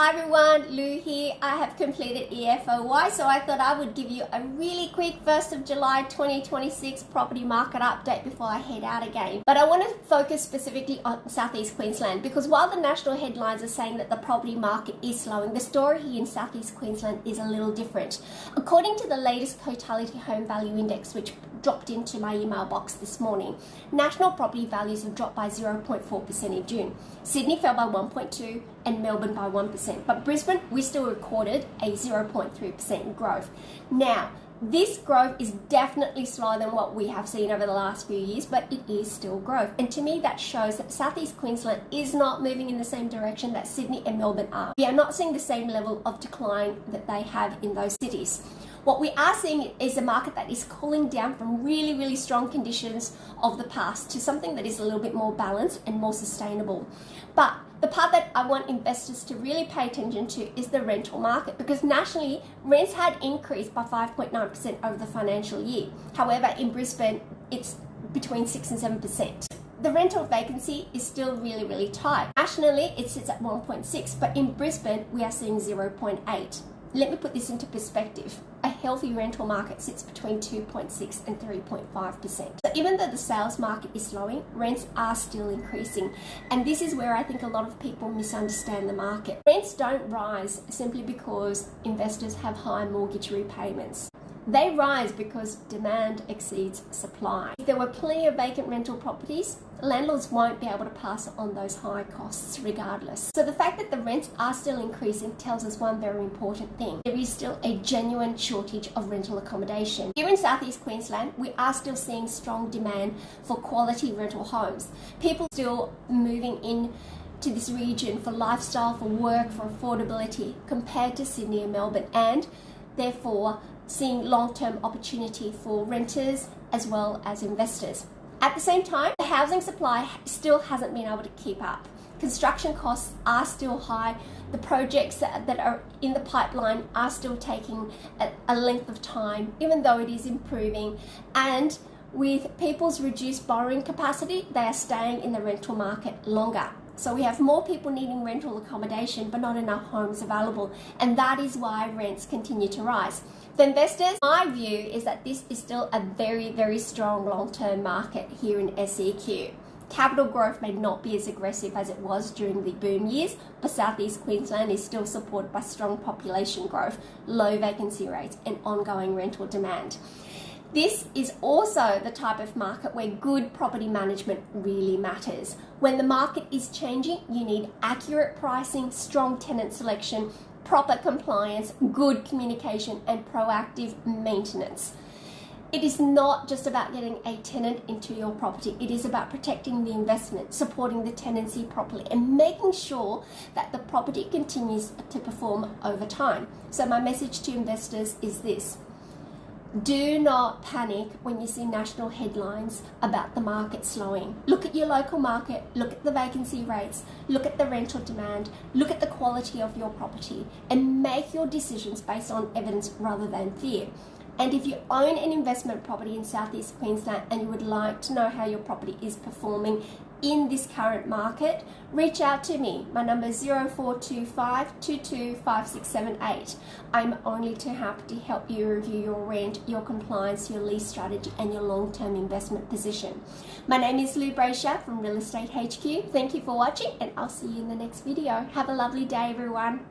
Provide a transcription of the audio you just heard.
Hi everyone, Lou here. I have completed EFOY, so I thought I would give you a really quick 1st of July 2026 property market update before I head out again. But I want to focus specifically on South East Queensland because while the national headlines are saying that the property market is slowing, the story here in South East Queensland is a little different. According to the latest Totality Home Value Index, which dropped into my email box this morning, national property values have dropped by 0.4% in June. Sydney fell by 1.2% and Melbourne by 1%. But Brisbane, we still recorded a 0.3% growth. Now, this growth is definitely slower than what we have seen over the last few years, but it is still growth. And to me, that shows that South East Queensland is not moving in the same direction that Sydney and Melbourne are. We are not seeing the same level of decline that they have in those cities. What we are seeing is a market that is cooling down from really strong conditions of the past to something that is a little bit more balanced and more sustainable. But the part that I want investors to really pay attention to is the rental market, because nationally, rents had increased by 5.9% over the financial year. However, in Brisbane, it's between 6 and 7%. The rental vacancy is still really tight. Nationally, it sits at 1.6, but in Brisbane, we are seeing 0.8. Let me put this into perspective. A healthy rental market sits between 2.6 and 3.5%. So even though the sales market is slowing, rents are still increasing. And this is where I think a lot of people misunderstand the market. Rents don't rise simply because investors have high mortgage repayments. They rise because demand exceeds supply. If there were plenty of vacant rental properties, landlords won't be able to pass on those high costs regardless. So the fact that the rents are still increasing tells us one very important thing. There is still a genuine shortage of rental accommodation. Here in South East Queensland, we are still seeing strong demand for quality rental homes. People still moving in to this region for lifestyle, for work, for affordability compared to Sydney and Melbourne, and therefore seeing long-term opportunity for renters as well as investors. At the same time, the housing supply still hasn't been able to keep up. Construction costs are still high. The projects that are in the pipeline are still taking a length of time, even though it is improving. And with people's reduced borrowing capacity, they are staying in the rental market longer. So we have more people needing rental accommodation, but not enough homes available. And that is why rents continue to rise. For investors, my view is that this is still a very strong long-term market here in SEQ. Capital growth may not be as aggressive as it was during the boom years, but South East Queensland is still supported by strong population growth, low vacancy rates, and ongoing rental demand. This is also the type of market where good property management really matters. When the market is changing, you need accurate pricing, strong tenant selection, proper compliance, good communication, and proactive maintenance. It is not just about getting a tenant into your property. It is about protecting the investment, supporting the tenancy properly, and making sure that the property continues to perform over time. So my message to investors is this: do not panic when you see national headlines about the market slowing. Look at your local market, look at the vacancy rates, look at the rental demand, look at the quality of your property, and make your decisions based on evidence rather than fear. And if you own an investment property in South East Queensland and you would like to know how your property is performing in this current market, reach out to me. My number is 0425 225678. I'm only too happy to help you review your rent, your compliance, your lease strategy, and your long-term investment position. My name is Lou Bracher from Real Estate HQ. Thank you for watching, and I'll see you in the next video. Have a lovely day, everyone.